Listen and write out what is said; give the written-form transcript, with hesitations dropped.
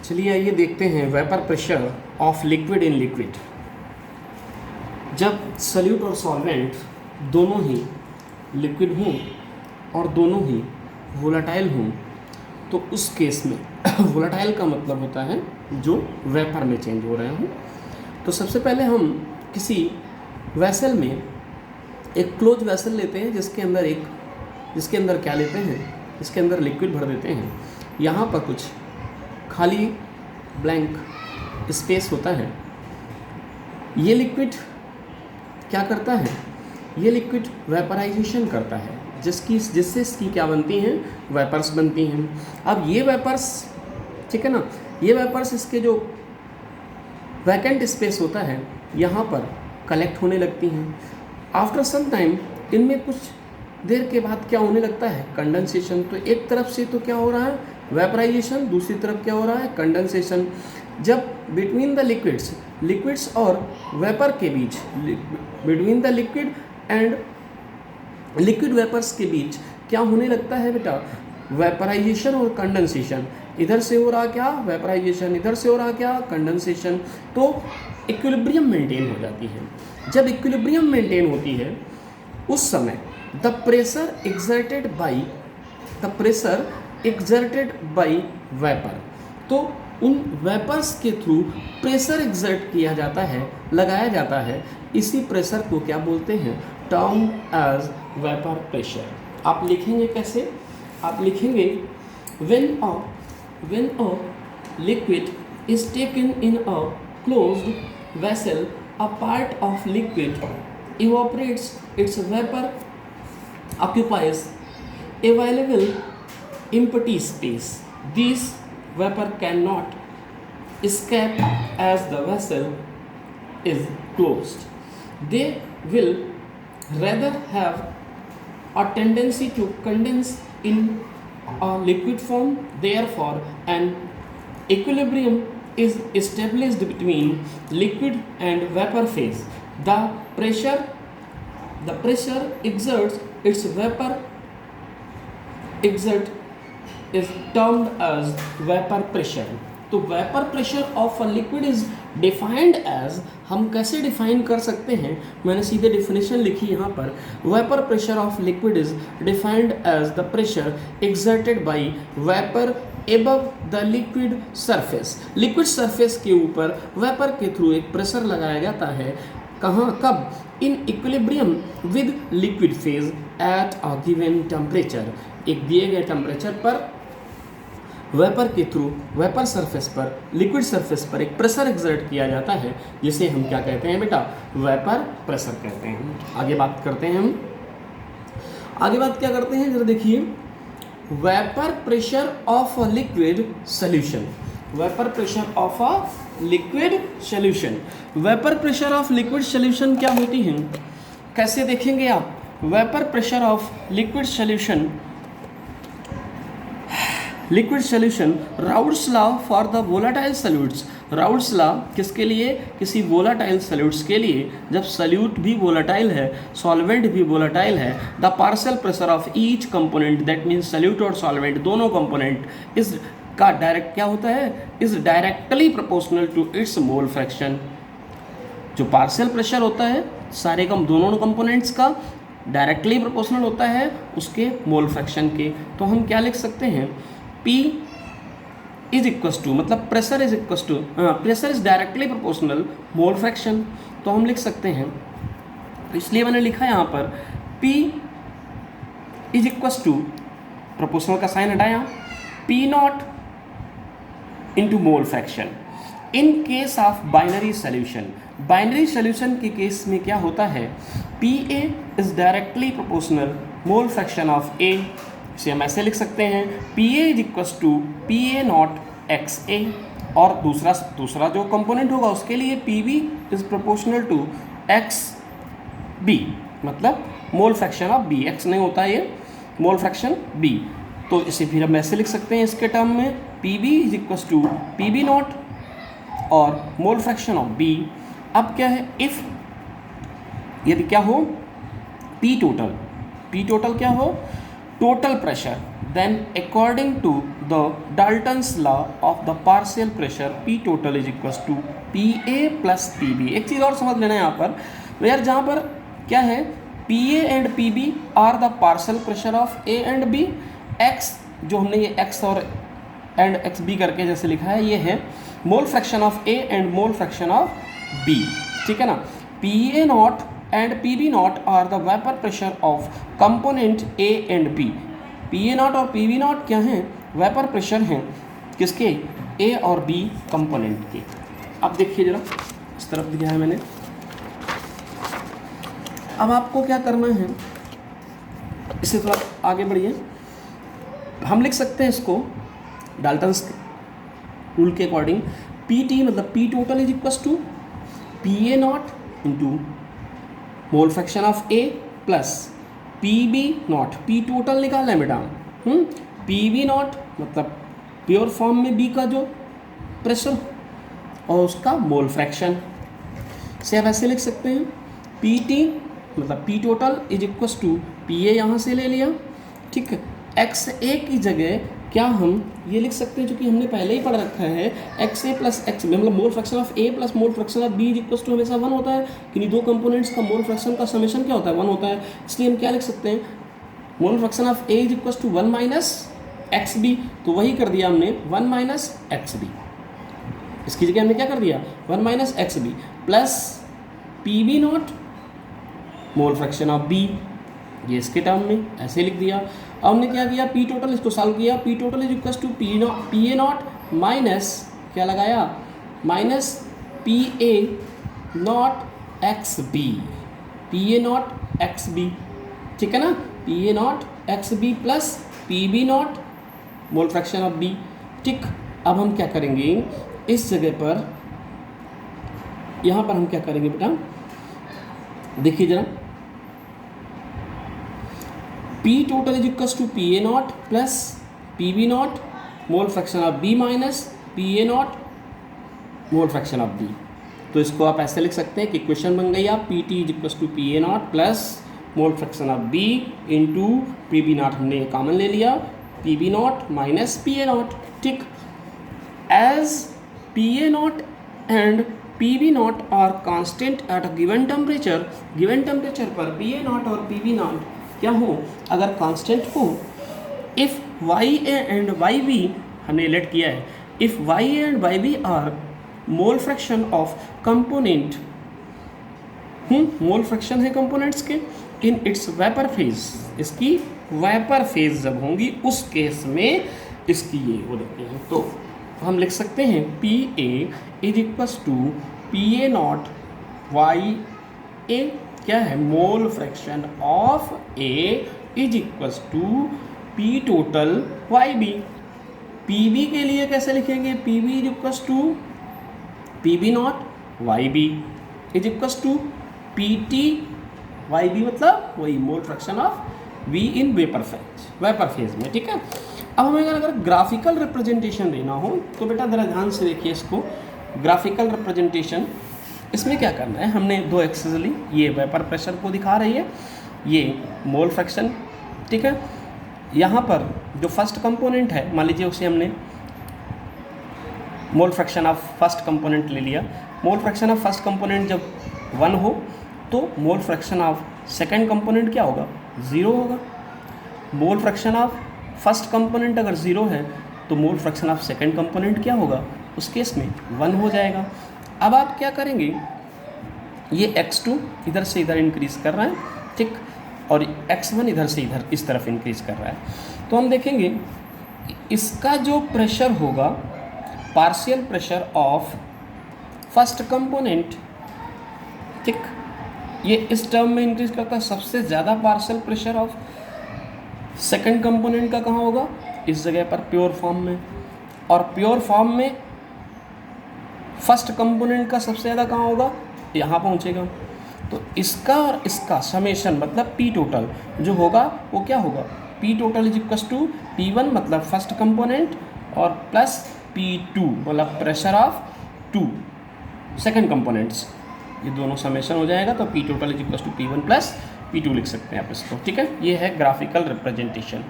चलिए आइए देखते हैं vapour pressure of liquid in liquid. जब सल्यूट और सॉल्वेंट दोनों ही लिक्विड हों और दोनों ही वोलाटाइल हों तो उस केस में वोलाटाइल का मतलब होता है जो वेपर में चेंज हो रहे हों। तो सबसे पहले हम किसी वेसल में एक क्लोज वेसल लेते हैं जिसके अंदर क्या लेते हैं, इसके अंदर लिक्विड भर देते हैं। यहाँ पर कुछ खाली ब्लैंक स्पेस होता है। ये लिक्विड क्या करता है, ये लिक्विड वेपराइजेशन करता है जिससे इसकी क्या बनती हैं, वेपर्स बनती हैं। अब ये वेपर्स, ठीक है ना, ये वेपर्स इसके जो वैकेंट स्पेस होता है यहाँ पर कलेक्ट होने लगती हैं। आफ्टर सम टाइम इनमें कुछ देर के बाद क्या होने लगता है, कंडेंसेशन। तो एक तरफ से तो क्या हो रहा है, वेपराइजेशन, दूसरी तरफ क्या हो रहा है, कंडेंसेशन। जब बिटवीन द लिक्विड्स और वेपर के बीच, between the liquid and liquid vapours के बीच क्या होने लगता है बेटा, वेपराइजेशन और कंडेंसेशन। इधर से हो रहा क्या, वेपराइजेशन, इधर से हो रहा क्या, कंडेंसेशन। तो इक्विलिब्रियम मेंटेन हो जाती है। जब इक्विलिब्रियम मेंटेन होती है उस समय the pressure exerted by vapour, तो उन वेपर्स के थ्रू प्रेशर एग्जर्ट किया जाता है, लगाया जाता है। इसी प्रेशर को क्या बोलते हैं, टर्म एज वेपर प्रेशर। आप लिखेंगे कैसे, आप लिखेंगे when a liquid is taken in a closed vessel, a part of liquid evaporates, its vapor occupies available empty space. These vapor cannot escape as the vessel is closed. They will rather have a tendency to condense in a liquid form. Therefore, an equilibrium is established between liquid and vapor phase. The pressure exerts its vapor exert is termed as vapor pressure. तो vapour pressure of a liquid is defined as, हम कैसे define कर सकते हैं, मैंने सीधे definition लिखी यहाँ पर। Vapour pressure of liquid is defined as the pressure exerted by vapour above the liquid surface. Liquid surface के ऊपर वेपर के थ्रू एक प्रेशर लगाया जाता है। कहाँ, कब, in equilibrium with liquid phase eight a given temperature. एक दिए गए टेम्परेचर पर वेपर के थ्रू वेपर सरफेस पर, लिक्विड सरफेस पर एक प्रेशर एक्सर्ट किया जाता है, जिसे हम क्या कहते हैं बेटा, वेपर प्रेशर कहते हैं। आगे बात करते हैं हम, आगे बात क्या करते हैं जरा देखिए, vapour pressure of a liquid solution. Vapour pressure of a liquid solution, vapour pressure of liquid solution क्या होती हैं, कैसे देखेंगे आप। Vapour pressure of liquid solution, liquid solution, Raoult's law for the volatile solutes. Raoult's law किसके लिए, किसी volatile solutes के लिए। जब सॉल्यूट भी वोलाटाइल है, सॉल्वेंट भी वोलाटाइल है, the partial pressure of each component, that means solute और सॉल्वेंट दोनों कंपोनेंट इस का डायरेक्ट क्या होता है, is directly proportional to its mole fraction. जो पार्शियल प्रेशर होता है सारे दोनों कंपोनेंट्स का डायरेक्टली प्रोपोर्शनल होता है उसके मोल फ्रैक्शन के। तो हम क्या लिख सकते हैं, P इज इक्वस टू, मतलब pressure is equals to, pressure is directly proportional mole fraction. तो हम लिख सकते हैं, इसलिए मैंने लिखा यहाँ पर P is equals to, proportional का साइन हटाया, P naught into mole fraction. In case of binary solution, binary solution के केस में क्या होता है, PA is directly proportional mole fraction of A। इसे हम ऐसे लिख सकते हैं, PA is equals to PA naught XA। और दूसरा जो कंपोनेंट होगा उसके लिए PB is proportional to XB, मतलब mole fraction of B। X नहीं होता ये, मोल फ्रैक्शन B। तो इसे फिर हम ऐसे लिख सकते हैं इसके टर्म में, PB is equals to PB naught और मोल फ्रैक्शन ऑफ B। अब क्या है, इफ यदि क्या हो, P टोटल क्या हो, total pressure, then according to the Dalton's law of the partial pressure P total is equal to P A plus P B. एक चीज़ और समझ लेना है यहाँ पर, वेयर जहाँ पर क्या है, P A and P B are the partial pressure of A and B. X जो हमने ये एक्स और एंड एक्स बी करके जैसे लिखा है, ये है mole fraction of A and mole fraction of B, ठीक है ना। P A naught and P B naught are the vapour pressure of component A and B. P A naught और पी बी नॉट क्या हैं, vapour pressure हैं किसके, ए और B component के। अब देखिए जरा, इस तरफ दिया है मैंने। अब आपको क्या करना है, इससे थोड़ा आगे बढ़िए, हम लिख सकते हैं इसको डाल्टन्स रूल के अकॉर्डिंग, पी टी मतलब P total is equal to P A naught into mole fraction of A plus P B naught, P total निकालना है बेटा, पी बी नॉट मतलब प्योर फॉर्म में बी का जो प्रेशर और उसका मोल फ्रैक्शन से आप ऐसे लिख सकते हैं, पी टी मतलब P total is equal to P A यहाँ से ले लिया, ठीक है। एक्स ए की जगह क्या हम ये लिख सकते हैं, जो कि हमने पहले ही पढ़ रखा है, X A plus X B मतलब mole fraction of A plus mole fraction of B is equal to हमेशा 1 होता है, किन्हीं दो कंपोनेंट्स का मोल फ्रैक्शन का समेशन क्या होता है, 1 होता है। इसलिए हम क्या लिख सकते हैं, mole fraction of A is equal to 1 minus X B, तो वही कर दिया हमने 1 माइनस एक्स बी, इसकी जगह हमने क्या कर दिया 1 minus X B plus P B naught mole fraction of B, ये इसके टर्म में ऐसे लिख दिया। अब हमने क्या किया, पी टोटल इसको सॉल्व किया, P total is equal to P A naught minus क्या लगाया, minus P A naught X B, P A naught X B, ठीक है ना, P A naught X B plus P B naught mole fraction of B, ठीक। अब हम क्या करेंगे, इस जगह पर यहाँ पर हम क्या करेंगे बेटा, देखिए जरा, P total is equals to P A naught plus P B naught mole fraction of B minus P A naught mole fraction of B। तो इसको आप ऐसे लिख सकते हैं कि इक्वेशन बन गई आप P T is equals to P A naught plus mole fraction of B into P B naught, हमने कॉमन ले लिया, P B naught minus P A naught, ठीक। As P A naught and P B naught are constant at a given temperature पर P A naught और P B naught क्या हो, अगर constant हो, if Y A and Y B हमने let किया है, if Y A and Y B are mole fraction of component, mole fraction है कंपोनेंट्स के इन इट्स वेपर फेज, इसकी वेपर फेज जब होंगी उस केस में इसकी ये हो जाती है। तो हम लिख सकते हैं P A is equals to P A not Y A क्या है, mole fraction of A is equals to P total Y B. P B के लिए कैसे लिखेंगे, P B is equals to P B not Y B is equals to P T Y B मतलब वही mole fraction of V in vapour phase में, ठीक है। अब हमें अगर ग्राफिकल रिप्रेजेंटेशन देना हो तो बेटा ज़रा ध्यान से देखिए इसको, ग्राफिकल रिप्रेजेंटेशन, इसमें क्या करना है, हमने दो एक्सेस ली, ये वेपर प्रेशर को दिखा रही है, ये मोल फ्रैक्शन, ठीक है। यहाँ पर जो फर्स्ट कंपोनेंट है, मान लीजिए उसे हमने मोल फ्रैक्शन ऑफ फर्स्ट कंपोनेंट ले लिया, मोल फ्रैक्शन ऑफ फर्स्ट कंपोनेंट जब 1 हो तो मोल फ्रैक्शन ऑफ सेकेंड कंपोनेंट क्या होगा, 0 होगा। मोल फ्रैक्शन ऑफ फर्स्ट कंपोनेंट अगर 0 है तो मोल फ्रैक्शन ऑफ सेकेंड कंपोनेंट क्या होगा, उस केस में 1 हो जाएगा। अब आप क्या करेंगे, ये x2 इधर से इधर इंक्रीज़ कर रहा है, ठीक, और x1 इधर से इधर इस तरफ इंक्रीज़ कर रहा है। तो हम देखेंगे इसका जो प्रेशर होगा, partial pressure of first component, ठीक, ये इस टर्म में इंक्रीज करता है। सबसे ज़्यादा partial pressure of second component का कहाँ होगा, इस जगह पर प्योर फॉर्म में, और प्योर फॉर्म में फर्स्ट कंपोनेंट का सबसे ज़्यादा कहाँ होगा, यहाँ पहुँचेगा। तो इसका और इसका समेशन मतलब पी टोटल जो होगा वो क्या होगा, P total is equal to P1 मतलब फर्स्ट कंपोनेंट और प्लस P2 मतलब प्रेशर ऑफ 2 सेकंड कंपोनेंट्स, ये दोनों समेशन हो जाएगा। तो P total is equal to P1 plus P2 लिख सकते हैं आप इसको, ठीक है। ये है ग्राफिकल रिप्रेजेंटेशन।